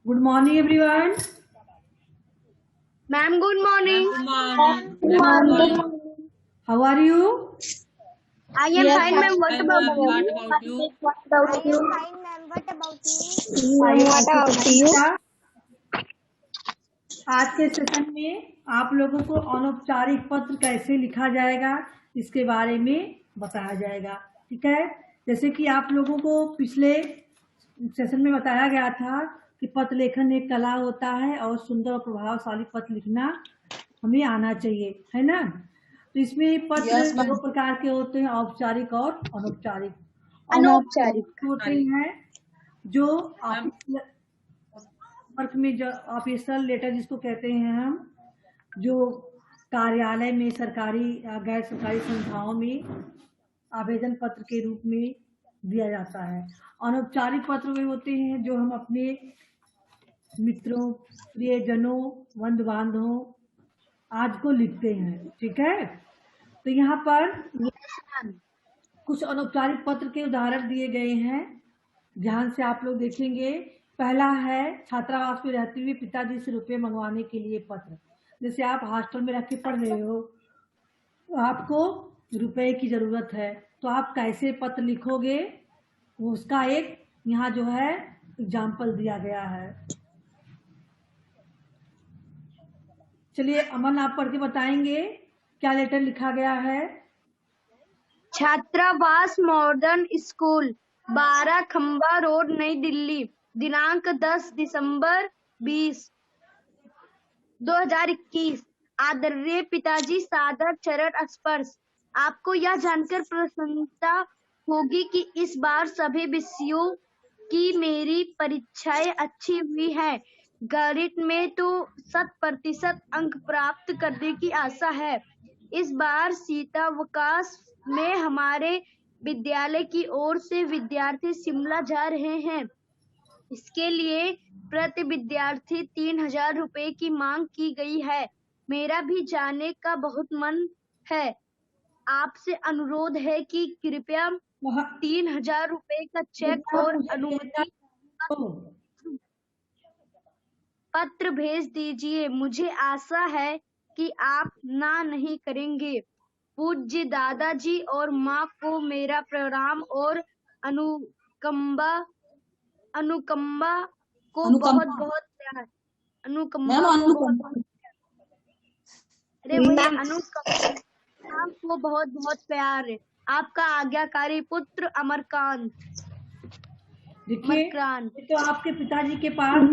Good morning, everyone. Ma'am, good morning. Good morning. Good morning. How are you? I am Yes, fine, ma'am. What I'm about fine. What you? about you? What about you? Fine, ma'am. What about you? What about you? आज के session में आप लोगों को अनौपचारिक पत्र कैसे लिखा जाएगा इसके बारे में बताया जाएगा। ठीक है, जैसे कि आप लोगों को पिछले सेशन में बताया गया था कि पत्र लेखन एक कला होता है और सुंदर और प्रभावशाली पत्र लिखना हमें आना चाहिए, है ना। तो इसमें पत्र दो प्रकार के होते हैं, औपचारिक और अनौपचारिक। अनौपचारिक होते हैं जो वर्क में जो ऑफिशियल लेटर जिसको कहते हैं हम, जो कार्यालय में, सरकारी या गैर सरकारी संस्थाओं में आवेदन पत्र के रूप में दिया जाता है। अनौपचारिक पत्र वे होते हैं जो हम अपने मित्रों, प्रियजनों, बंधु बांधवों आज को लिखते हैं। ठीक है, तो यहाँ पर कुछ अनौपचारिक पत्र के उदाहरण दिए गए हैं, ध्यान से आप लोग देखेंगे। पहला है छात्रावास में रहते हुए पिताजी से रुपए मंगवाने के लिए पत्र। जैसे आप हॉस्टल में रह के पढ़ रहे हो तो आपको रुपए की जरूरत है, तो आप कैसे पत्र लिखोगे उसका एक यहाँ जो है एग्जाम्पल दिया गया है। चलिए अमन, आप पढ़ के बताएंगे क्या लेटर लिखा गया है। छात्रावास मॉडर्न स्कूल, 12 खंबा रोड, नई दिल्ली, दिनांक 10 दिसंबर 2021। आदरणीय पिताजी, सादर चरण स्पर्श। आपको यह जानकर प्रसन्नता होगी कि इस बार सभी विषयों की मेरी परीक्षाएं अच्छी हुई है। गणित में तो 100% अंक प्राप्त करने की आशा है। इस बार शीतावकाश में हमारे विद्यालय की ओर से विद्यार्थी शिमला जा रहे हैं। इसके लिए प्रति विद्यार्थी 3000 रुपए की मांग की गई है। मेरा भी जाने का बहुत मन है। आपसे अनुरोध है कि कृपया 3000 रुपए का चेक और अनुमति पत्र भेज दीजिए। मुझे आशा है कि आप ना नहीं करेंगे। पूज्य दादाजी और माँ को मेरा प्रणाम और अनुकंपा को बहुत बहुत प्यार। अनुकंपा अरे भैया, अनुकंपा को बहुत बहुत प्यार। आपका आज्ञाकारी पुत्र अमरकांत। देखिए, तो आपके पिताजी के पास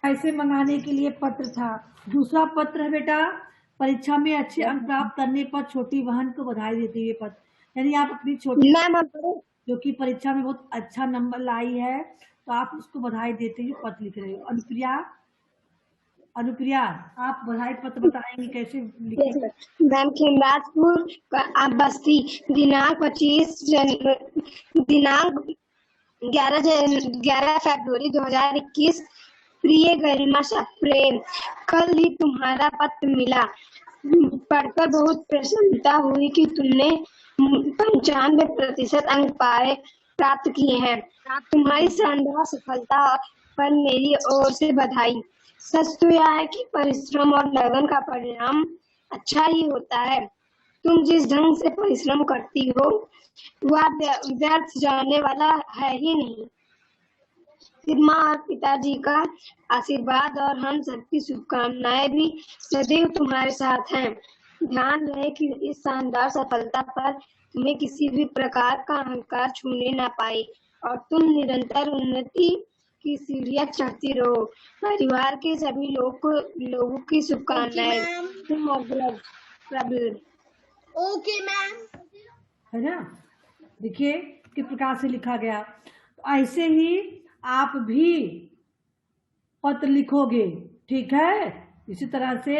पैसे मंगाने के लिए पत्र था। दूसरा पत्र है बेटा, परीक्षा में अच्छे अंक प्राप्त करने पर छोटी बहन को बधाई देते हुए पत्र। यानी आप अपनी छोटी जो कि परीक्षा में बहुत अच्छा नंबर लाई है तो आप उसको बधाई देते हुए पत्र लिख रहे हो। अनुप्रिया, आप बधाई पत्र बताएंगे कैसे लिखेंगे। मैम, खिमराजपुर बस्ती, दिनांक 11 फरवरी 2021। प्रिय गरिमा प्रेम, कल ही तुम्हारा पत्र मिला। पढ़कर बहुत प्रसन्नता हुई कि तुमने 95% अंक प्राप्त किए हैं। तुम्हारी शानदार सफलता पर मेरी ओर से बधाई। सच तो यह है कि परिश्रम और लगन का परिणाम अच्छा ही होता है। तुम जिस ढंग से परिश्रम करती हो वह व्यर्थ जाने वाला है ही नहीं। फिर माँ और पिताजी का आशीर्वाद और हम सबकी शुभकामनाएं भी सदैव तुम्हारे साथ हैं। ध्यान रहे कि इस शानदार सफलता पर तुम्हें किसी भी प्रकार का अहंकार छूने न पाए और तुम निरंतर उन्नति की सीढ़ियां चढ़ती रहो। परिवार के सभी लोगों की शुभकामनाएं। तुम ओके मैम। है ना, देखिए किस प्रकार से लिखा गया। तो ऐसे ही आप भी पत्र लिखोगे। ठीक है, इसी तरह से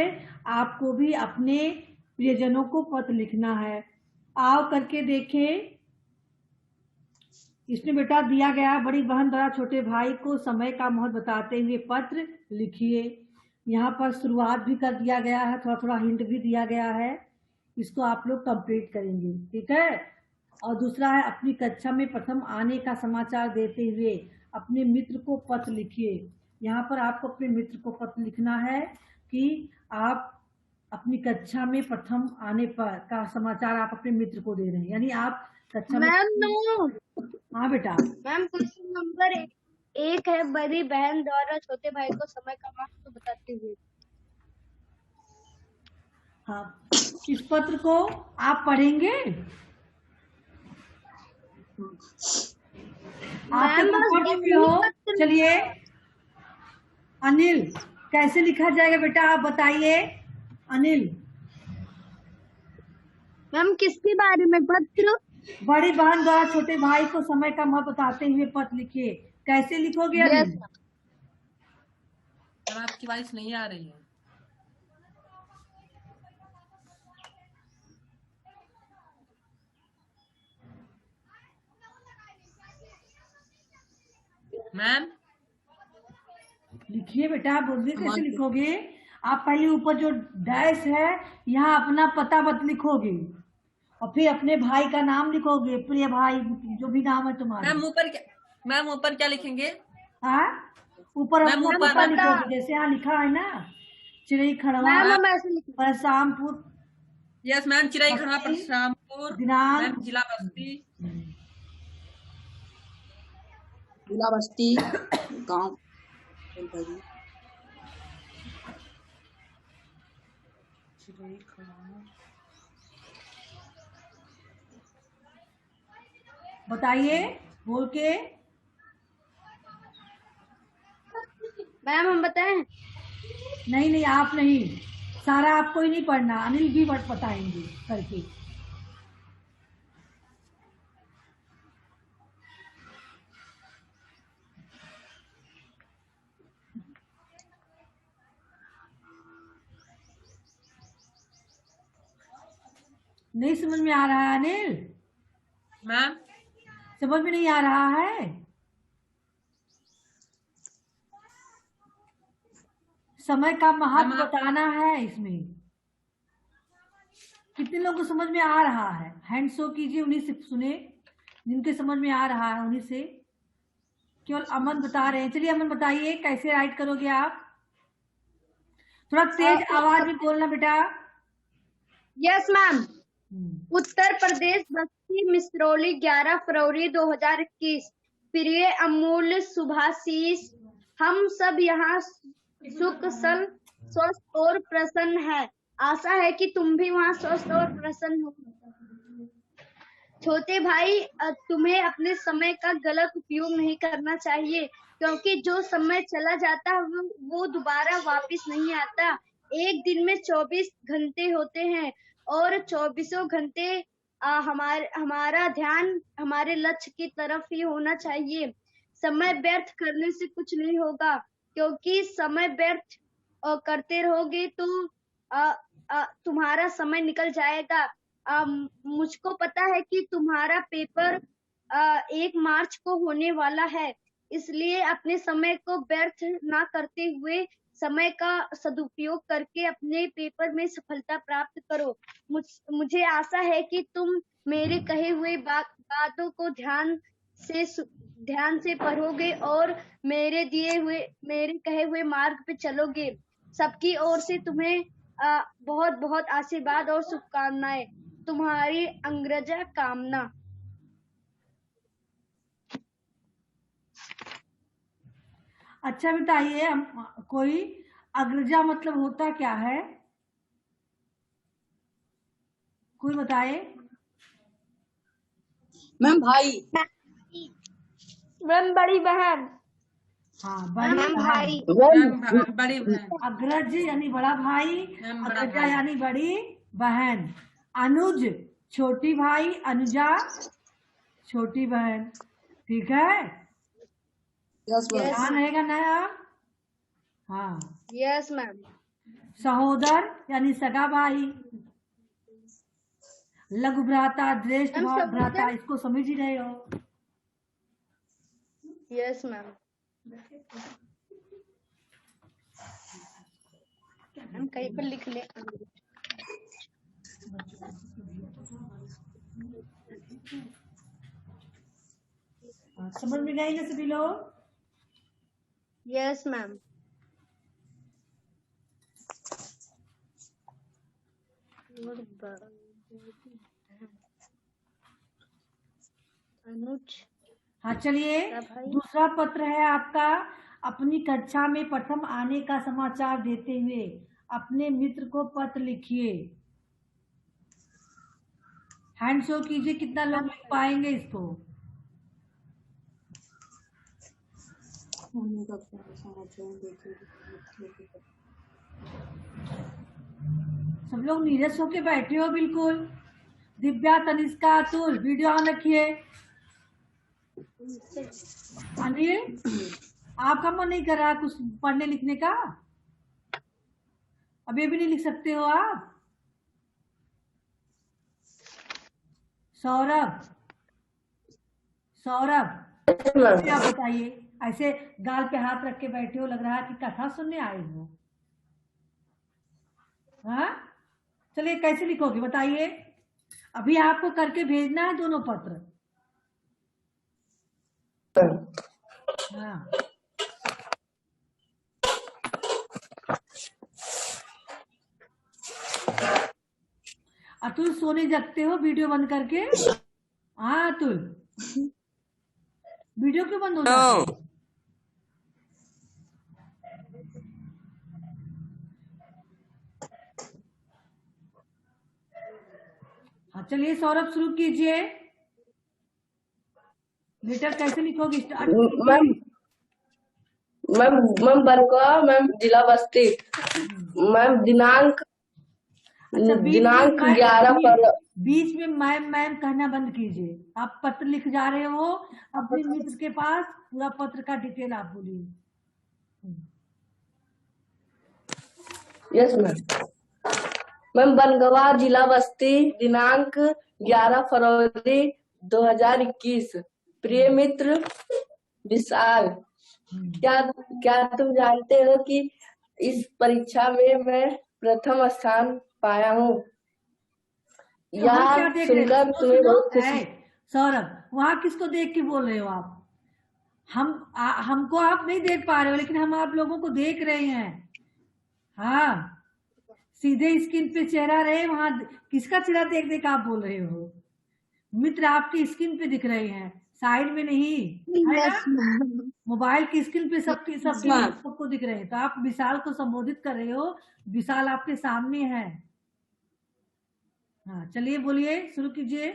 आपको भी अपने प्रियजनों को पत्र लिखना है। आओ करके देखें। इसमें बेटा दिया गया, बड़ी बहन द्वारा छोटे भाई को समय का महत्व बताते हुए पत्र लिखिए। यहाँ पर शुरुआत भी कर दिया गया है, थोड़ा थोड़ा हिंट भी दिया गया है। इसको आप लोग कंप्लीट करेंगे। ठीक है, और दूसरा है अपनी कक्षा में प्रथम आने का समाचार देते हुए अपने मित्र को पत्र लिखिए। यहाँ पर आपको अपने मित्र को पत्र लिखना है कि आप अपनी कक्षा में प्रथम आने पर का समाचार आप अपने मित्र को दे रहे हैं, यानी आप कक्षा में। Ma'am no. हाँ बेटा। मैम क्वेश्चन नंबर 1 है, बड़ी बहन द्वारा छोटे भाई को समय का महत्व बताते हुए। हाँ, इस पत्र को आप पढ़ेंगे। आप मैम तो पढ़ चुके हो। चलिए अनिल, कैसे लिखा जाएगा बेटा, आप बताइए अनिल। मैम किसके बारे में पत्र? बड़ी बहन द्वारा छोटे भाई को समय का महत्व बताते हुए पत्र लिखिए। कैसे लिखोगे यस अनिल? मैम आपकी आवाज नहीं आ रही है। मैम लिखिए बेटा, बोलिए कैसे लिखोगे। आप पहले ऊपर जो डैश है यहाँ अपना पता मत लिखोगे और फिर अपने भाई का नाम लिखोगे, प्रिय भाई जो भी नाम है तुम्हारा। मैम ऊपर क्या लिखेंगे? हाँ, ऊपर मैम अपना ऊपर पता लिखोगे, जैसे यहाँ लिखा है ना, चिड़ई खड़वा मैम ऐसे लिखिए। परसामपुर। यस मैम, चिड़ई खड़वा परशुरामपुर, दिनांक मैम जिला बस्ती। जिला बस्ती गाँव। बताइए बोल के। मैम हम बताएं? नहीं नहीं, आप नहीं, सारा आपको ही नहीं पढ़ना, अनिल भी बताएंगे करके। नहीं समझ में आ रहा है अनिल? मैम समझ में नहीं आ रहा है? समय का महत्व बताना है इसमें। कितने लोगों को समझ में आ रहा है? हैंड शो कीजिए, उन्हीं से सुने जिनके समझ में आ रहा है, उन्हीं से। केवल अमन बता रहे हैं। चलिए अमन बताइए कैसे राइट करोगे आप। थोड़ा तेज आवाज में बोलना बेटा। Yes ma'am. उत्तर प्रदेश बस्ती मिसरौली 11 फरवरी 2021। प्रिय अमूल्य सुभाषीष, हम सब यहाँ सुख सन स्वस्थ और प्रसन्न है। आशा है कि तुम भी वहाँ स्वस्थ और प्रसन्न हो। छोटे भाई, तुम्हें अपने समय का गलत उपयोग नहीं करना चाहिए, क्योंकि जो समय चला जाता है वो दोबारा वापस नहीं आता। एक दिन में 24 घंटे होते हैं और 24 घंटे हमारा ध्यान हमारे लक्ष्य की तरफ ही होना चाहिए। समय व्यर्थ करने से कुछ नहीं होगा, क्योंकि समय व्यर्थ करते रहोगे तो तुम्हारा समय निकल जाएगा। मुझको पता है कि तुम्हारा पेपर 1 मार्च को होने वाला है, इसलिए अपने समय को व्यर्थ ना करते हुए समय का सदुपयोग करके अपने पेपर में सफलता प्राप्त करो। मुझे आशा है कि तुम मेरे कहे हुए बातों को ध्यान से पढ़ोगे और मेरे कहे हुए मार्ग पे चलोगे। सबकी ओर से तुम्हें बहुत बहुत आशीर्वाद और शुभकामनाएं। तुम्हारी अंग्रेजा कामना। अच्छा बताइए, कोई अग्रजा मतलब होता क्या है? कोई बताए? मैम भाई। मैम बड़ी बहन। हाँ, बड़ी बहन। मैम बड़ी बहन। अग्रज यानी बड़ा भाई, अग्रजा यानी बड़ी बहन। अनुज छोटी भाई, अनुजा छोटी बहन। ठीक है, ध्यान रहेगा ना आप? हाँ। Yes ma'am. सहोदर यानी सगा भाई। लघु भ्राता, ज्येष्ठ भ्राता, इसको समझ ही रहे हो। Yes ma'am. हम कहीं पर लिख ले। समझ में गई ना सभी लोग? Yes ma'am. अनुज। हाँ चलिए, क्या भाई? दूसरा पत्र है आपका। अपनी कक्षा में प्रथम आने का समाचार देते हुए अपने मित्र को पत्र लिखिए। हैंड शो कीजिए, कितना लोग लिख पाएंगे इसको। सब लोग नीरस होके बैठे हो बिल्कुल। दिव्या, तनिष्का, अतुल वीडियो ऑन रखिए। अनिल, आपका मन नहीं कर रहा कुछ पढ़ने लिखने का? अभी भी नहीं लिख सकते हो आप? सौरभ, सौरभ अभी आप बताइए, ऐसे गाल पे हाथ रख के बैठे हो, लग रहा है कि कथा सुनने आए हो। हाँ चलिए, कैसे लिखोगे बताइए। अभी आपको करके भेजना है दोनों पत्र। हाँ अतुल, सोने जगते हो वीडियो बंद करके? हाँ अतुल, वीडियो क्यों बंद हो जाता है? हाँ चलिए सौरभ, शुरू कीजिए। लेटर कैसे लिखोगे? Start ma'am ma'am Bargawa, ma'am जिला बस्ती। मैम दिनांक अच्छा, दिनांक 11 बीच में मैम मैम कहना बंद कीजिए। आप पत्र लिख जा रहे हो अपने मित्र के पास, पूरा पत्र का डिटेल आप बोलिए। Yes ma'am. मैम बनगवा, जिला बस्ती, दिनांक 11 फरवरी 2021। प्रिय मित्र विशाल, क्या तुम जानते हो कि इस परीक्षा में मैं प्रथम स्थान पाया हूँ? वहाँ क्या देख रहे सुनकर तुम्हें बहुत खुशी। सौरभ, वहाँ किसको देख के बोल रहे हो आप? हमको आप नहीं देख पा रहे हो, लेकिन हम आप लोगों को देख रहे हैं। हाँ, सीधे स्क्रीन पे चेहरा रहे, वहां किसका चेहरा देख देख आप बोल रहे हो? मित्र आपकी स्क्रीन पे दिख रहे हैं, साइड में नहीं है ना? मोबाइल की स्क्रीन पे सबको दिख रहे हैं। तो आप विशाल को संबोधित कर रहे हो, विशाल आपके सामने है। हाँ चलिए बोलिए, शुरू कीजिए।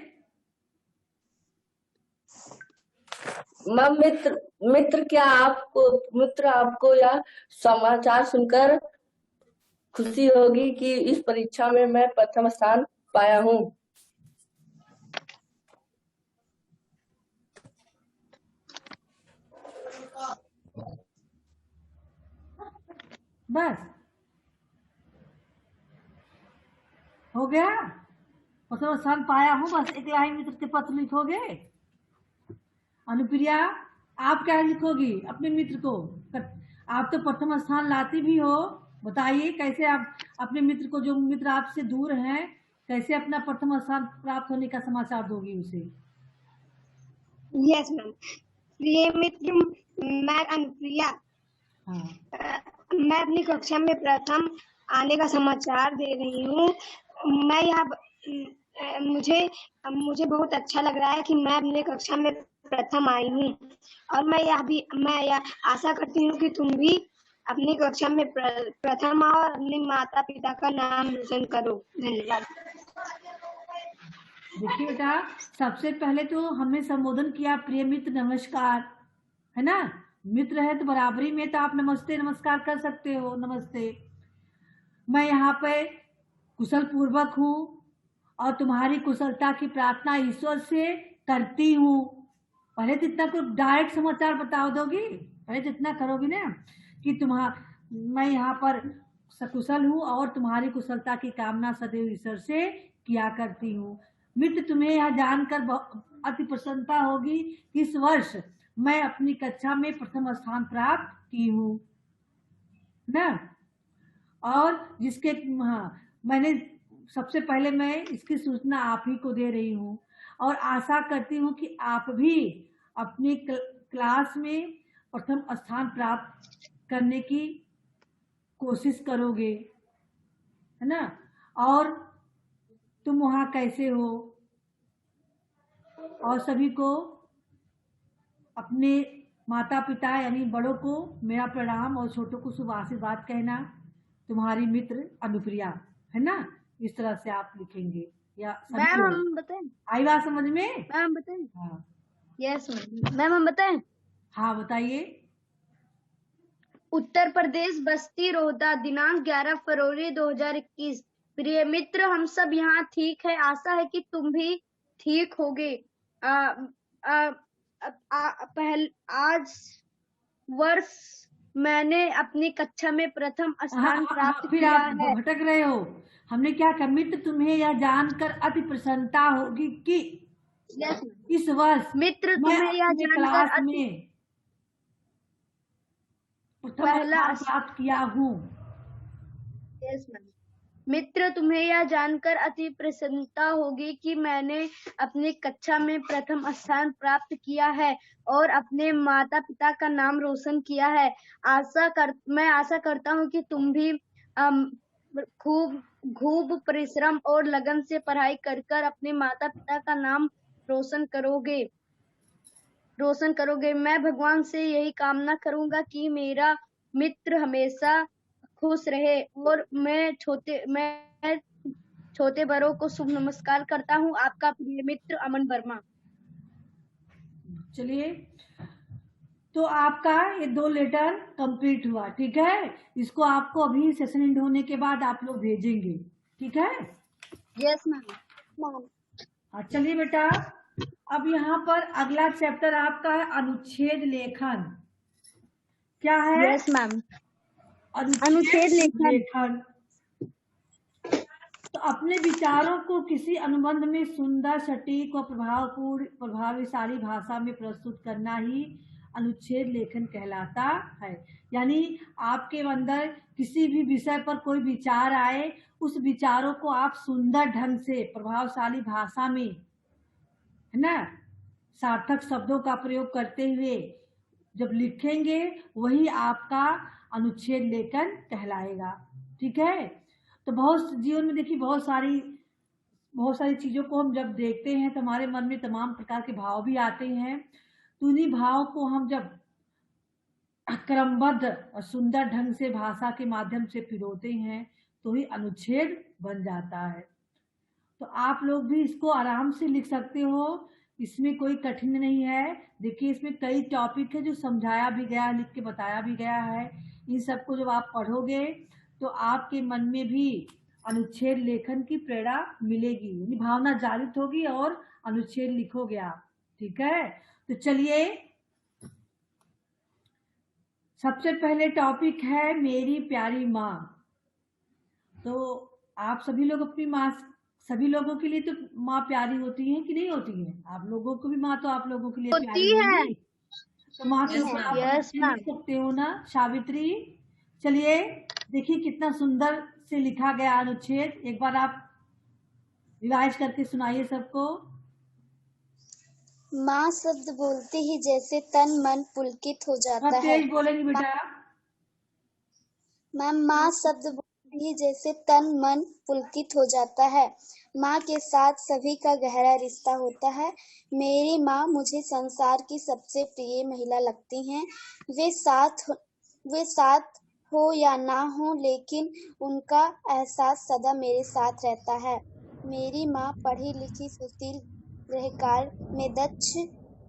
मैम मित्र आपको यह समाचार सुनकर खुशी होगी कि इस परीक्षा में मैं प्रथम स्थान पाया हूँ। बस हो गया, प्रथम स्थान पाया हूँ, बस एक लाइन मित्र के पत्र लिखोगे। अनुप्रिया, आप क्या लिखोगी अपने मित्र को? आप तो प्रथम स्थान लाती भी हो, बताइए कैसे आप अपने मित्र को, जो मित्र आपसे दूर हैं, कैसे अपना प्रथम स्थान प्राप्त होने का समाचार दोगी उसे? Yes ma'am. प्रिय मित्र, मैं अनुप्रिया, मैं अपनी कक्षा में प्रथम आने का समाचार दे रही हूँ। मैं यहाँ मुझे बहुत अच्छा लग रहा है कि मैं अपने कक्षा में प्रथम आई हूँ, और मैं यह आशा करती हूँ कि तुम भी अपनी कक्षा में प्रथम आओ और अपने माता पिता का नाम रोशन करो। धन्यवाद। देखिए बेटा, सबसे पहले तो हमने संबोधन किया, प्रिय मित्र नमस्कार, है ना? मित्र है तो बराबरी में तो आप नमस्ते नमस्कार कर सकते हो। नमस्ते, मैं यहाँ पे कुशल पूर्वक हूँ और तुम्हारी कुशलता की प्रार्थना ईश्वर से करती हूँ। पहले तो इतना कुछ डायरेक्ट समाचार बता दोगी, पहले तो इतना करोगी ना कि मैं यहाँ पर सकुशल हूँ और तुम्हारी कुशलता की कामना सदैव ईश्वर से किया करती हूँ। मित्र, तुम्हें यह जानकर अति प्रसन्नता होगी कि इस वर्ष मैं अपनी कक्षा में प्रथम स्थान प्राप्त की हूँ ना। और जिसके मैंने सबसे पहले मैं इसकी सूचना आप ही को दे रही हूँ, और आशा करती हूँ कि आप भी अपनी क्लास में प्रथम स्थान प्राप्त करने की कोशिश करोगे, है ना। और तुम वहाँ कैसे हो, और सभी को, अपने माता पिता यानी बड़ों को मेरा प्रणाम और छोटों को शुभ आशीर्वाद कहना। तुम्हारी मित्र अनुप्रिया, है ना। इस तरह से आप लिखेंगे या सभी मैम लोग। हम बताएं? आई बात समझ में? मैम हम बताएं? हाँ यस मैम हम बताएं? हाँ बताइए। उत्तर प्रदेश, बस्ती, रोहता, दिनांक 11 फरवरी 2021। प्रिय मित्र, हम सब यहाँ ठीक है। आशा है कि तुम भी ठीक होगे। आज वर्ष मैंने अपनी कक्षा में प्रथम स्थान प्राप्त फिर किया आप है। भटक रहे हो। हमने क्या कहा, मित्र तुम्हें यह जानकर अति प्रसन्नता होगी कि यस इस वर्ष मित्र, मैं तुम्हें यह अपने जानकर क्लास अति में प्रथम पहला स्थान प्राप्त किया हूँ। Yes ma'am. मित्र, तुम्हें यह जानकर अति प्रसन्नता होगी कि मैंने अपनी कक्षा में प्रथम स्थान प्राप्त किया है और अपने माता पिता का नाम रोशन किया है। मैं आशा करता हूँ कि तुम भी खूब परिश्रम और लगन से पढ़ाई कर अपने माता पिता का नाम रोशन करोगे। मैं भगवान से यही कामना करूंगा कि मेरा मित्र हमेशा खुश रहे। और मैं छोटे बड़ों को शुभ नमस्कार करता हूँ। आपका प्रिय मित्र अमन वर्मा। चलिए, तो आपका ये 2 लेटर कंप्लीट हुआ, ठीक है। इसको आपको अभी सेशन एंड होने के बाद आप लोग भेजेंगे, ठीक है। Yes ma'am. चलिए बेटा, अब यहाँ पर अगला चैप्टर आपका है अनुच्छेद लेखन। क्या है? Yes ma'am. अनुच्छेद लेखन। तो अपने विचारों को किसी अनुबंध में सुंदर, सटीक और प्रभावशाली भाषा में प्रस्तुत करना ही अनुच्छेद लेखन कहलाता है। यानी आपके अंदर किसी भी विषय पर कोई विचार आए, उस विचारों को आप सुंदर ढंग से प्रभावशाली भाषा में, है ना, सार्थक शब्दों का प्रयोग करते हुए जब लिखेंगे, वही आपका अनुच्छेद लेखन कहलाएगा, ठीक है। तो जीवन में देखिए बहुत सारी चीजों को हम जब देखते हैं तो हमारे मन में तमाम प्रकार के भाव भी आते हैं। तो उन्हीं भाव को हम जब क्रमबद्ध और सुंदर ढंग से भाषा के माध्यम से पिरोते हैं तो ही अनुच्छेद बन जाता है। तो आप लोग भी इसको आराम से लिख सकते हो, इसमें कोई कठिन नहीं है। देखिए, इसमें कई टॉपिक है जो समझाया भी गया है, लिख के बताया भी गया है। इन सबको जब आप पढ़ोगे तो आपके मन में भी अनुच्छेद लेखन की प्रेरणा मिलेगी, यानी भावना जागृत होगी और अनुच्छेद लिखोगे आप, ठीक है। तो चलिए, सबसे पहले टॉपिक है मेरी प्यारी माँ। तो आप सभी लोग अपनी माँ, सभी लोगों के लिए तो माँ प्यारी होती है कि नहीं होती है? आप लोगों को भी माँ तो आप लोगों के लिए प्यारी होगी। तो माँ के ऊपर आप लिख सकते हो ना, सावित्री। चलिए देखिए कितना सुंदर से लिखा गया अनुच्छेद। एक बार आप रिवाइज करके सुनाइए सबको। माँ शब्द बोलते ही जैसे तन मन पुलकित हो जाता है। तेज बोलेंगे बेटा। मैम, माँ शब्द बोलते ही जैसे तन मन पुलकित हो जाता है। माँ के साथ सभी का गहरा रिश्ता होता है। मेरी माँ मुझे संसार की सबसे प्रिय महिला लगती हैं। वे साथ हो या ना हो, लेकिन उनका एहसास सदा मेरे साथ रहता है। मेरी माँ पढ़ी लिखी, सुशील, गृहकार्य में दक्ष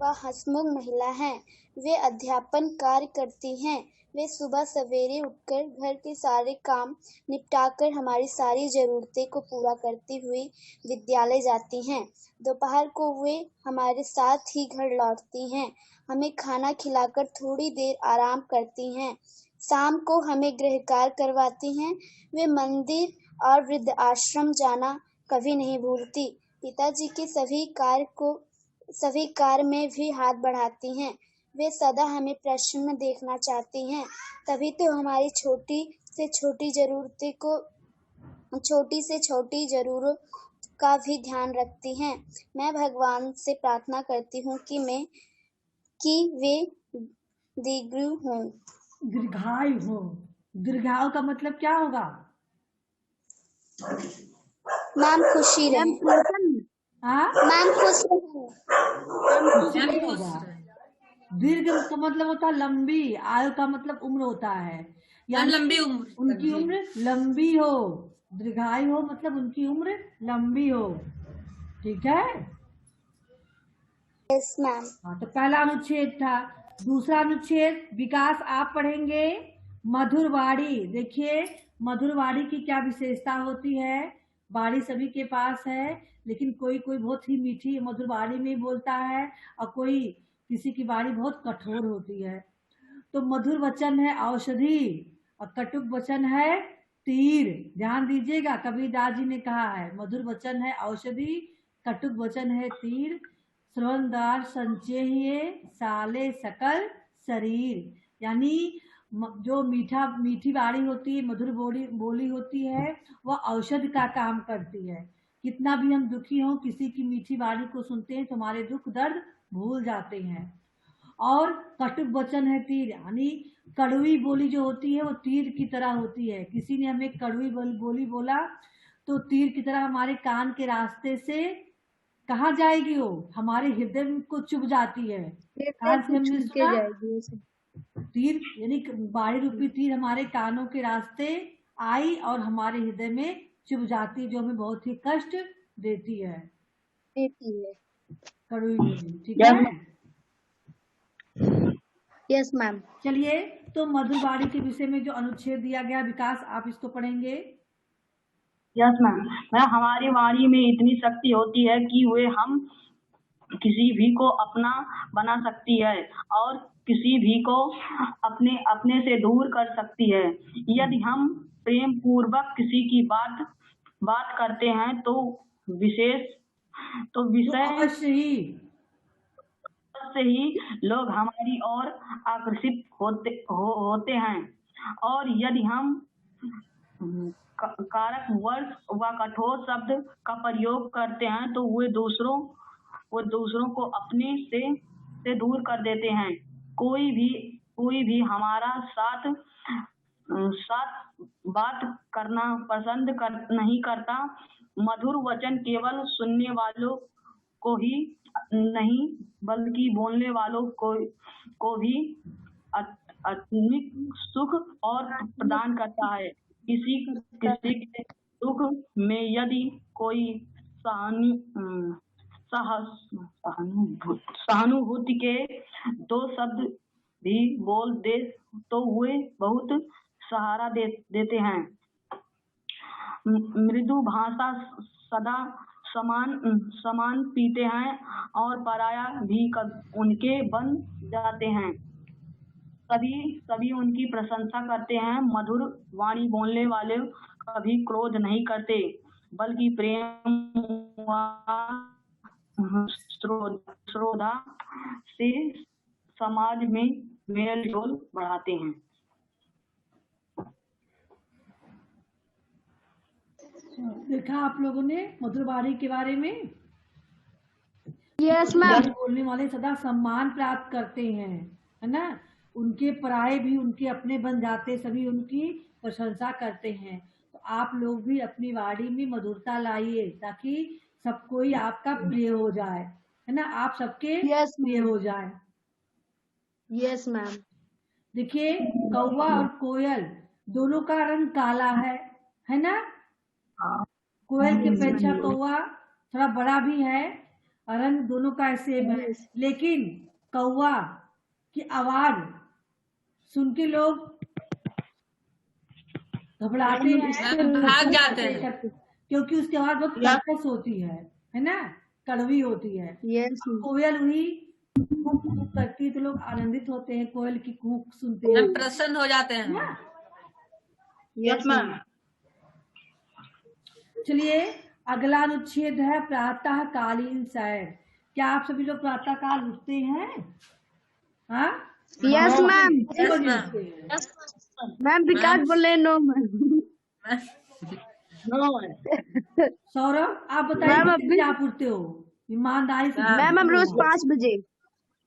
व हंसमुख महिला हैं। वे अध्यापन कार्य करती हैं। वे सुबह सवेरे उठकर घर के सारे काम निपटाकर हमारी सारी जरूरतें को पूरा करती हुई विद्यालय जाती हैं। दोपहर को वे हमारे साथ ही घर लौटती हैं। हमें खाना खिलाकर थोड़ी देर आराम करती हैं। शाम को हमें गृहकार्य करवाती हैं। वे मंदिर और वृद्ध आश्रम जाना कभी नहीं भूलती। पिताजी के सभी कार्य में भी हाथ बढ़ाती हैं। वे सदा हमें प्रसन्न देखना चाहती हैं, तभी तो हमारी छोटी से छोटी जरूरत का भी ध्यान रखती हैं। मैं भगवान से प्रार्थना करती हूँ कि वे दीर्घ हूँ। दीर्घायु हो। दीर्घायु का मतलब क्या होगा? मैम खुशी मैम रहे। प्रसन्न। हाँ, मैम खुश रहे। कुछ मैम नहीं खुश होगा। रहे। दीर्घ का मतलब होता है लंबी, आयु का मतलब उम्र होता है, मैम यानी लंबी उम्र तक उनकी जी। उम्र लंबी हो। दीर्घायु हो मतलब उनकी उम्र लंबी हो। ठीक है। Yes ma'am. हाँ, तो पहला अनुच्छेद था। दूसरा अनुच्छेद विकास आप पढ़ेंगे। मधुर वाणी। देखिए, मधुर वाणी की क्या विशेषता होती है? वाणी सभी के पास है, लेकिन कोई कोई बहुत ही मीठी मधुर वाणी में बोलता है, और कोई किसी की वाणी बहुत कठोर होती है। तो मधुर वचन है औषधि, और कटुक वचन है तीर। ध्यान दीजिएगा, कबीरदास जी ने कहा है मधुर वचन है औषधि, कटुक वचन है तीर, श्रवणदार संचेहिए साले सकल शरीर। यानी जो मीठी वाणी होती है, मधुर बोली होती है, वह औषधि का काम करती है। कितना भी हम दुखी हों, किसी की मीठी वाणी को सुनते हैं तो हमारे दुख दर्द भूल जाते हैं। और कटुक वचन है तीर, यानी कड़वी बोली जो होती है वो तीर की तरह होती है। किसी ने हमें कड़वी बोली बोला तो तीर की तरह हमारे कान के रास्ते से कहाँ जाएगी? वो हमारे हृदय को चुभ जाती है। कान से हमने छूट के सुना जाएगी ऐसे। तीर, यानी बाड़ी रूपी तीर हमारे कानों के रास्ते आई और हमारे हृदय में चुभ जाती, जो हमें बहुत ही कष्ट देती है। देती है। कड़वी बोली, ठीक Yes, है। Yes ma'am. चलिए, तो मधुर वाणी के विषय में जो अनुच्छेद दिया गया, विकास आप इसको पढ़ेंगे। Yes ma'am. मैम हमारी वाणी में इतनी शक्ति होती है कि वे हम किसी भी को अपना बना सकती है और किसी भी को अपने अपने से दूर कर सकती है। यदि हम प्रेम पूर्वक किसी की बात करते हैं तो विषय से ही लोग हमारी ओर आकर्षित होते हैं। और यदि हम कारक वर्ड व कठोर शब्द का प्रयोग करते हैं तो वे दूसरों को अपने से दूर कर देते हैं। कोई भी हमारा साथ बात करना पसंद नहीं करता। मधुर वचन केवल सुनने वालों को ही नहीं बल्कि बोलने वालों को भी आत्मिक सुख और प्रदान करता है। किसी के दुख में यदि कोई सहानुभूति के दो शब्द भी बोल दे तो वे बहुत सहारा देते हैं। मृदु भाषा सदा समान पीते हैं और पराया भी उनके बन जाते हैं। सभी उनकी प्रशंसा करते हैं। मधुर वाणी बोलने वाले कभी क्रोध नहीं करते बल्कि प्रेम श्रद्धा से समाज में मेल जोल बढ़ाते हैं। देखा आप लोगों ने मधुर वाणी के बारे में। Yes ma'am. बोलने वाले सदा सम्मान प्राप्त करते हैं, है ना। उनके पराये भी उनके अपने बन जाते, सभी उनकी प्रशंसा करते हैं। तो आप लोग भी अपनी वाणी में मधुरता लाइए ताकि सब कोई आपका प्रिय हो जाए, है ना, आप सबके Yes, प्रिय हो जाए। Yes ma'am. देखिए, कौवा और कोयल दोनों का रंग काला है ना। कोयल की अपेक्षा कौवा थोड़ा बड़ा भी है और रंग दोनों का सेम है, लेकिन कौवा की आवाज सुन के लोग घबराते हैं, भाग जाते हैं क्योंकि उसकी आवाज बहुत कर्कश होती है ना, कड़वी होती है। यस कोयल हुई कूक कूक करती है तो लोग आनंदित होते हैं, कोयल की कूक सुनते हैं, प्रसन्न हो जाते हैं। ना। Yes ma'am. चलिए, अगला अनुच्छेद है प्रातः कालीन सैर। क्या आप सभी लोग प्रातः काल उठते हैं? हाँ, यस मैम। मैम विकास बोले नो मैम। सौरभ, आप बताइए मैम, कितने बजे आप उठते हो? ईमानदारी से मैम हम रोज 5 बजे।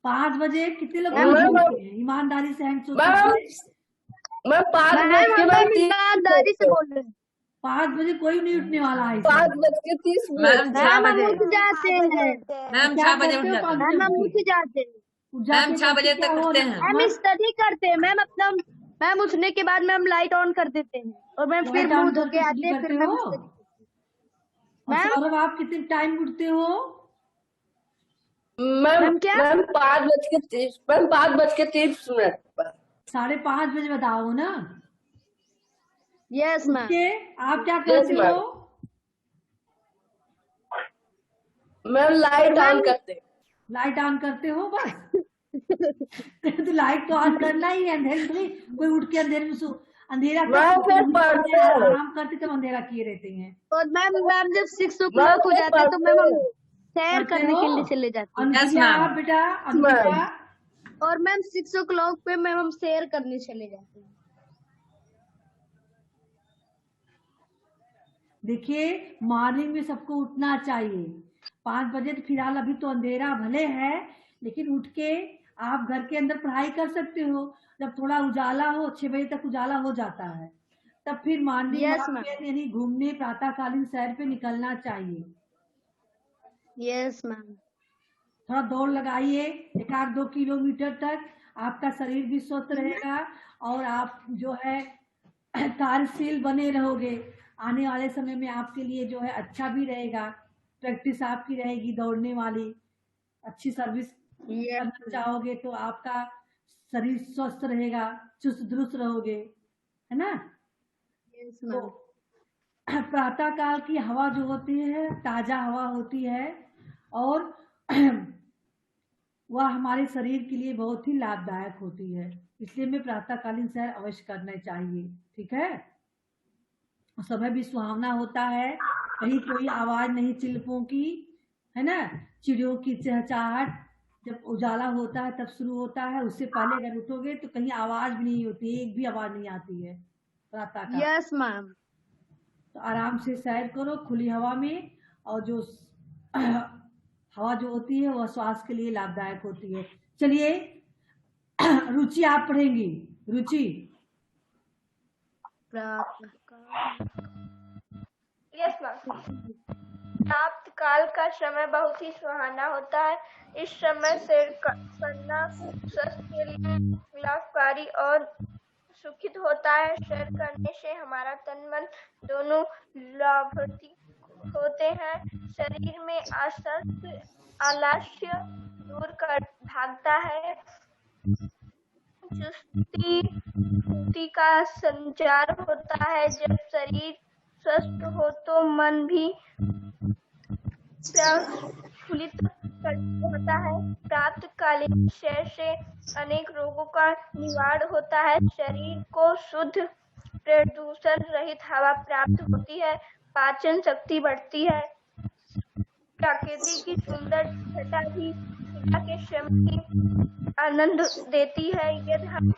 5 बजे कितने लोग मैम, उठते हैं? ईमानदारी से हैंड शो मैम कीजिए। मैं 5 मैम बज के हम बाद 30 ईमानदारी से बोल रहे हैं। 5 बजे कोई नहीं उठने वाला है 5 इसमें। बज के 30 मैम मिनट 6 मैम हम बजे उठ जाते हैं। मैम क्या 6 बजे उठ करते हो जाते 5 हैं। बजे मैम हम उठ उठ के? जाते हैं। उठ जाते मैम 6 करके बजे क्या तक हो उठते ना हैं। मैम स्टडी करते हैं। मैम अपना मैम उठने के बाद मैम लाइट ऑन कर देते हैं और मैम फिर लाइट मुंह ऑन धो करके के स्टडी आते हैं। फिर करते मैम हो? study करते हैं। और मैम सौरभ आप कितने टाइम उठते हो? मैम क्या? मैम 5 बज के 30 मिनट पर 5:30 बजे बताओ ना। Yes ma'am. के आप क्या यस करते मैम। हो? मैम लाइट ऑन करते। लाइट ऑन करते हो बस? तो लाइट तो ऑन करना ही है, अंधेरे में कोई उठ के अंधेरे में अंधेरा मैम फिर पढ़ते हैं। आराम करते तब अंधेरा किए रहते हैं। और मैम जब 6 मैम o'clock हो फिर जाता है तो मैम हम पढ़ते हैं। सैर पढ़ते करने हो? के लिए चले जाते हैं। Yes, Ankita ma'am. बेटा, अंकिता और मैम 6 o'clock पे मैम हम सैर करने चले जाते हैं। देखिए मॉर्निंग में सबको उठना चाहिए 5 बजे। तो फिलहाल अभी तो अंधेरा भले है, लेकिन उठ के आप घर के अंदर पढ़ाई कर सकते हो। जब थोड़ा उजाला हो, 6 बजे तक उजाला हो जाता है, तब फिर मॉर्निंग Yes, वॉक ma'am. पे यानी घूमने प्रातःकालीन सैर पे निकलना चाहिए। Yes ma'am. थोड़ा दौड़ लगाइए 1-2 किलोमीटर तक, आपका शरीर भी स्वस्थ रहेगा और आप जो है कार्यशील बने रहोगे। आने वाले समय में आपके लिए जो है अच्छा भी रहेगा। प्रैक्टिस आपकी रहेगी दौड़ने वाली। अच्छी सर्विस करना चाहोगे तो आपका शरीर स्वस्थ रहेगा, चुस्त दुरुस्त रहोगे, है ना। यस तो मैम। प्रातः काल की हवा जो होती है ताजा हवा होती है और वह हमारे शरीर के लिए बहुत ही लाभदायक होती है। इसलिए हमें प्रातःकालीन सैर अवश्य करना चाहिए। ठीक है। समय भी सुहावना होता है, कहीं कोई आवाज नहीं चिल्पों की, है ना। चिड़ियों की चहचहाहट जब उजाला होता है तब शुरू होता है। उससे पहले अगर उठोगे तो कहीं आवाज भी नहीं होती, एक भी आवाज नहीं आती है प्रातः काल। Yes ma'am. तो आराम से सैर करो खुली हवा में, और जो हवा जो होती है वह स्वास्थ्य के लिए लाभदायक होती है। चलिए रुचि आप पढ़ेंगी। रुचि। Yes ma'am. प्राप्त काल का समय बहुत ही सुहाना होता है। इस समय सैर करना स्वास्थ्य के लिए लाभकारी और सुखित होता है। सैर करने से हमारा तन मन दोनों लाभार्थी होते हैं। शरीर में आलस्य दूर कर भागता है। चुस्ती का संचार होता है। जब शरीर स्वस्थ हो तो मन भी प्रफुल्लित होता है। प्रातःकालीन सैर से अनेक रोगों का निवारण होता है। शरीर को शुद्ध प्रदूषण रहित हवा प्राप्त होती है। पाचन शक्ति बढ़ती है। प्रकृति की सुंदर छटा भी पूजा के समय की आनंद देती है। यदि हम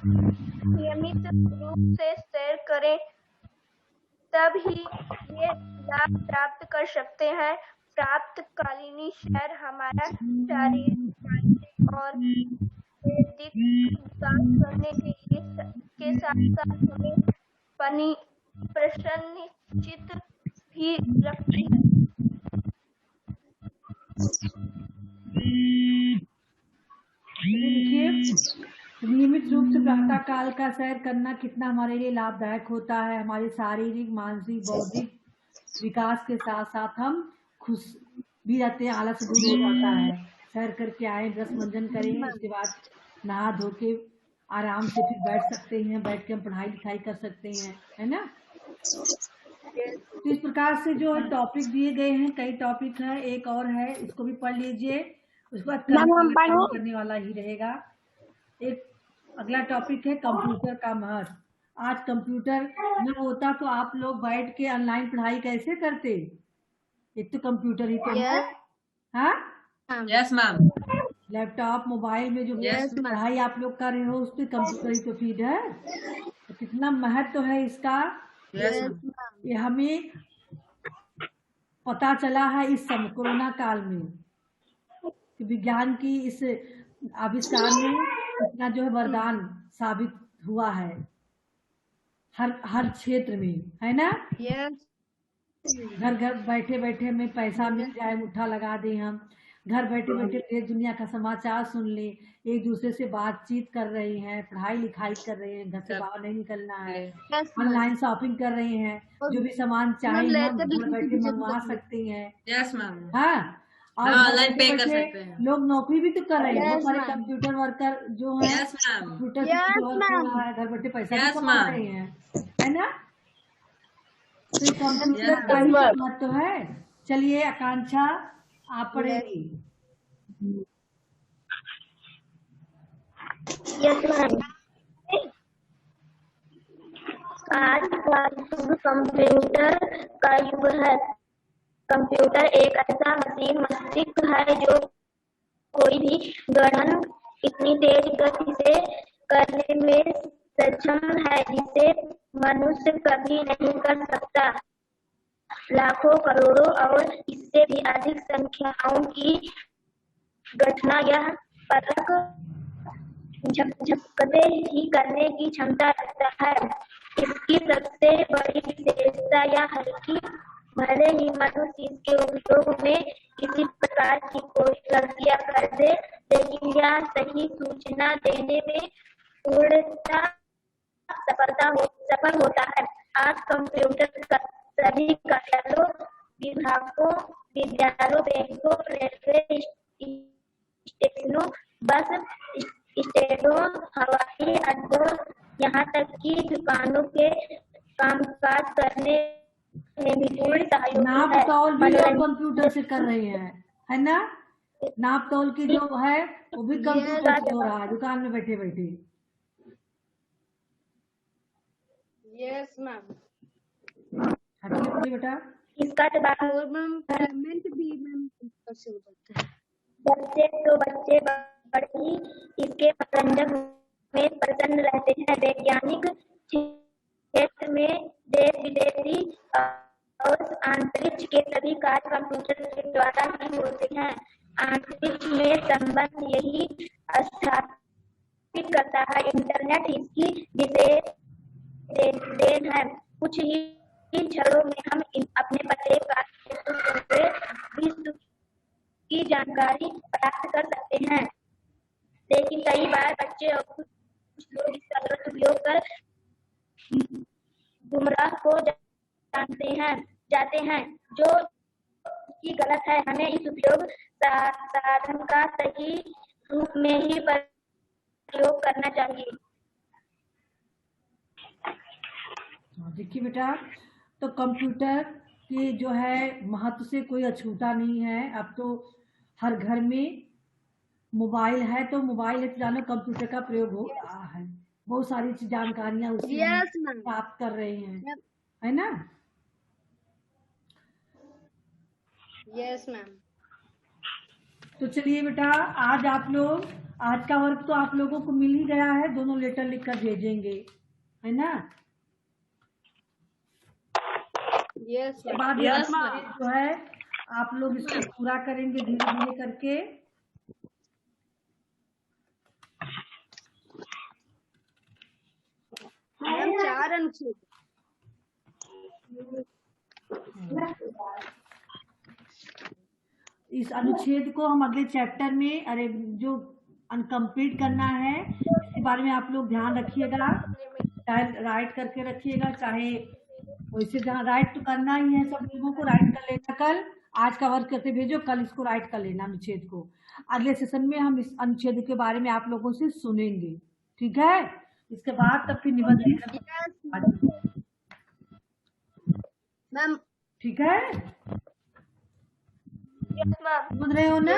नियमित रूप से सैर करें तब ही ये लाभ प्राप्त कर सकते हैं। प्रातःकालीन सैर हमारा शारीरिक, मानसिक और शारीरिक विकास करने के साथ साथ हमें प्रसन्नचित्त भी रखती है। देखिए नियमित रूप से प्रातः काल का सैर करना कितना हमारे लिए लाभदायक होता है। हमारे शारीरिक, मानसिक, बौद्धिक विकास के साथ साथ हम खुश भी रहते हैं, आलस दूर हो जाता है। सैर करके आए, ब्रश मंजन करें, उसके बाद नहा धो के आराम से फिर बैठ सकते हैं। बैठ के हम पढ़ाई लिखाई कर सकते हैं, है ना। तो इस प्रकार से जो टॉपिक दिए गए हैं, कई टॉपिक है, एक और है, इसको भी पढ़ लीजिए। उसके बाद काम करने वाला ही रहेगा। एक अगला टॉपिक है कंप्यूटर का महत्व। आज कंप्यूटर न होता तो आप लोग बैठ के ऑनलाइन पढ़ाई कैसे करते। एक तो कंप्यूटर ही तो है। हाँ यस मैम। लैपटॉप मोबाइल में जो पढ़ाई आप लोग कर रहे हो उस पर कंप्यूटर ही तो फीड है। तो कितना महत्व है इसका, ये हमें पता चला है इस समय कोरोना काल में। विज्ञान की इस आविष्कार में इतना जो है वरदान साबित हुआ है हर क्षेत्र में, है ना। घर घर बैठे बैठे में पैसा मिल जाए, मुट्ठा लगा दें हम, घर बैठे बैठे देश दुनिया का समाचार सुन ले, एक दूसरे से बातचीत कर रहे हैं, पढ़ाई लिखाई कर रहे हैं, घर से बाहर नहीं निकलना है, ऑनलाइन शॉपिंग कर रहे हैं, जो भी सामान चाहे हम घर बैठे मंगवा सकते हैं। Yes ma'am. हाँ, और ऑनलाइन पे कर सकते हैं। लोग नौकरी भी तो कर रहे हैं, बहुत सारे कंप्यूटर वर्कर जो है यस मैम। कंप्यूटर से वर्क हो रहा है, घर बैठे पैसा भी कमा रहे हैं, है ना। तो कंप्यूटर का ही महत्व है। चलिए आकांक्षा आप पढ़ेगी। आज का युग कंप्यूटर का युग है। कंप्यूटर एक ऐसा मशीन मस्तिष्क है जो कोई भी गणन इतनी तेज गति से करने में सक्षम है जिसे मनुष्य कभी नहीं कर सकता। लाखों, करोड़ों और इससे भी अधिक संख्याओं की घटना यह परख झपकते ही करने की क्षमता रखता है। इसकी सबसे बड़ी विशेषता यह है कि भले ही मनुष्य इसके उपयोग में किसी प्रकार की कोई गलतियां कर दे, लेकिन यह सही सूचना देने में पूर्णतः सफल होता है। आज कंप्यूटर का सभी कार्यालयों, विभागों, विद्यालयों, बैंकों, रेलवे स्टेशनों, बस स्टैंडों, हवाई अड्डों, यहाँ तक कि दुकानों के कामकाज करने में भी पूर्ण सहयोग नाप तौल भी लोग कंप्यूटर से कर रहे हैं, है ना। नाप तौल की जो है वो भी कंप्यूटर से हो रहा है, दुकान में बैठे बैठे। Yes ma'am. बेटा इसका पेमेंट भी मैम कैसे हो जाता है? बच्चे तो बच्चे बड़ी इसके मनोरंजन में प्रसन्न रहते हैं। वैज्ञानिक क्षेत्र में देश विदेशी और अंतरिक्ष के सभी कार्य कंप्यूटर के द्वारा ही होते हैं। अंतरिक्ष में संबंध यही स्थापित करता है। इंटरनेट इसकी विशेष देन है। कुछ ही क्षणों में हम अपने पते का विश्व की जानकारी प्राप्त कर सकते हैं, लेकिन कई बार बच्चे और कुछ लोग इसका गलत उपयोग कर गुमराह हो जाते हैं, जो कि गलत है। हमें इस उपयोग साधन का सही रूप में ही प्रयोग करना चाहिए। देखिए बेटा, तो कंप्यूटर के जो है महत्व से कोई अछूता नहीं है। अब तो हर घर में मोबाइल है, तो मोबाइल है तो जानो कंप्यूटर का प्रयोग हो रहा है। बहुत सारी जानकारियां उससे हम प्राप्त कर रहे हैं, है ना। Yes ma'am. तो चलिए बेटा, आज का वर्क तो आप लोगों को मिल ही गया है, दोनों लेटर लिखकर भेजेंगे, है ना। उसके बाद जो है आप लोग इसको पूरा करेंगे धीरे धीरे करके। मैम 4 अनुच्छेद। इस अनुच्छेद को हम अगले चैप्टर में जो अनकम्प्लीट करना है इसके बारे में आप लोग ध्यान रखिएगा, चाहे राइट करके रखिएगा, चाहे वैसे जहाँ राइट तो करना ही है, सब लोगों को राइट कर लेना। कल आज का वर्क करके भेजो, कल इसको राइट कर लेना अनुच्छेद को। अगले सेशन में हम इस अनुच्छेद के बारे में आप लोगों से सुनेंगे, ठीक है। इसके बाद तब फिर निबंध मैम, ठीक है, समझ रहे हो ना।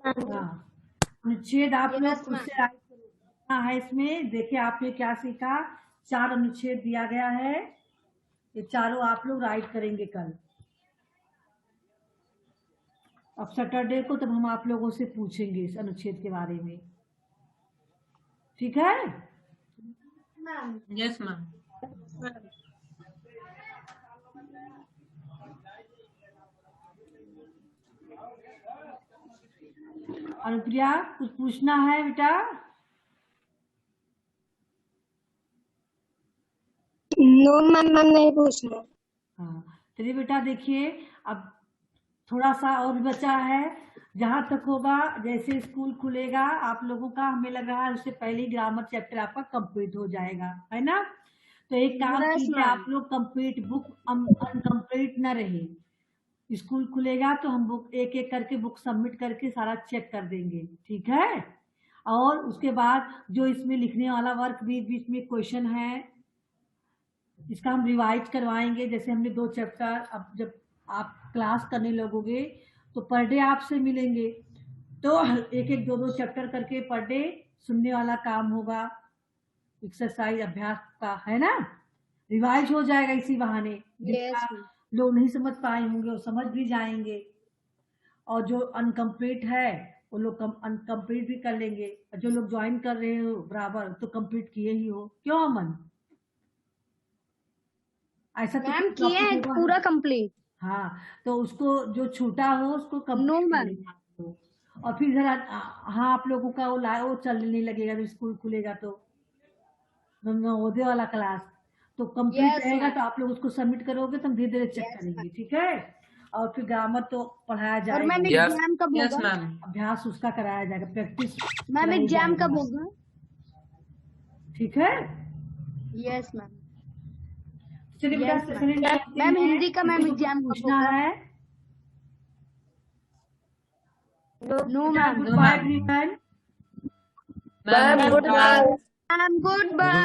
हाँ, अनुच्छेद आप लोग खुद से राइट करना है। इसमें देखिए आपने क्या सीखा, 4 अनुच्छेद दिया गया है, ये चारों आप लोग राइट करेंगे कल। अब सैटरडे को तब हम आप लोगों से पूछेंगे इस अनुच्छेद के बारे में, ठीक है। Yes ma'am. अनुप्रिया कुछ पूछना है बेटा? नो मैम, नहीं पूछना। हाँ, चलिए बेटा देखिए, अब थोड़ा सा और बचा है। जहां तक होगा, जैसे स्कूल खुलेगा आप लोगों का, हमें लग रहा है उससे पहले ही ग्रामर चैप्टर आपका कंप्लीट हो जाएगा, है ना? तो एक काम Yes, कीजिए, ma'am. आप लोग कंप्लीट बुक अनकम्प्लीट ना रहे। स्कूल खुलेगा तो हम बुक एक एक करके बुक सबमिट करके सारा चेक कर देंगे, ठीक है? और उसके बाद जो इसमें लिखने वाला वर्क भी बीच में क्वेश्चन है, इसका हम रिवाइज करवाएंगे। जैसे हमने 2 चैप्टर, अब जब आप क्लास करने लगोगे तो पर डे आपसे मिलेंगे, तो एक एक 2 चैप्टर करके पर डे सुनने वाला काम होगा, एक्सरसाइज अभ्यास का, है ना? रिवाइज हो जाएगा इसी बहाने। जितना लोग नहीं समझ पाए होंगे वो समझ भी जाएंगे, और जो अनकम्प्लीट है वो लोग अनकम्प्लीट भी कर लेंगे, और जो लोग ज्वाइन कर रहे हो बराबर तो कंप्लीट किए ही हो, क्यों अमन? ऐसा तो मैम किए हैं पूरा कंप्लीट। हाँ, तो उसको जो छूटा हो उसको कंप्लीट कर लेना आपको। और फिर जरा हाँ, आप लोगों का वो चलने लगेगा जब स्कूल खुलेगा, तो नवोदय वाला क्लास तो कंप्लीट रहेगा, तो आप लोग उसको सबमिट करोगे तो हम धीरे धीरे चेक करेंगे, ठीक है? और फिर ग्रामर तो पढ़ाया और जाएगा। मैम एग्जाम कब Yes, होगा? ma'am. अभ्यास उसका कराया जाएगा, प्रैक्टिस मैम कराई एग्जाम जाएगा। कब होगा? ठीक है, यस मैम। चलिए बेटा Yes, सेशन एंड करते मैम हैं। हिंदी का मैम किसी को एग्जाम कब पूछना होगा? है? No ma'am. Goodbye everyone. Ma'am, Ma'am, goodbye. Ma'am good bye.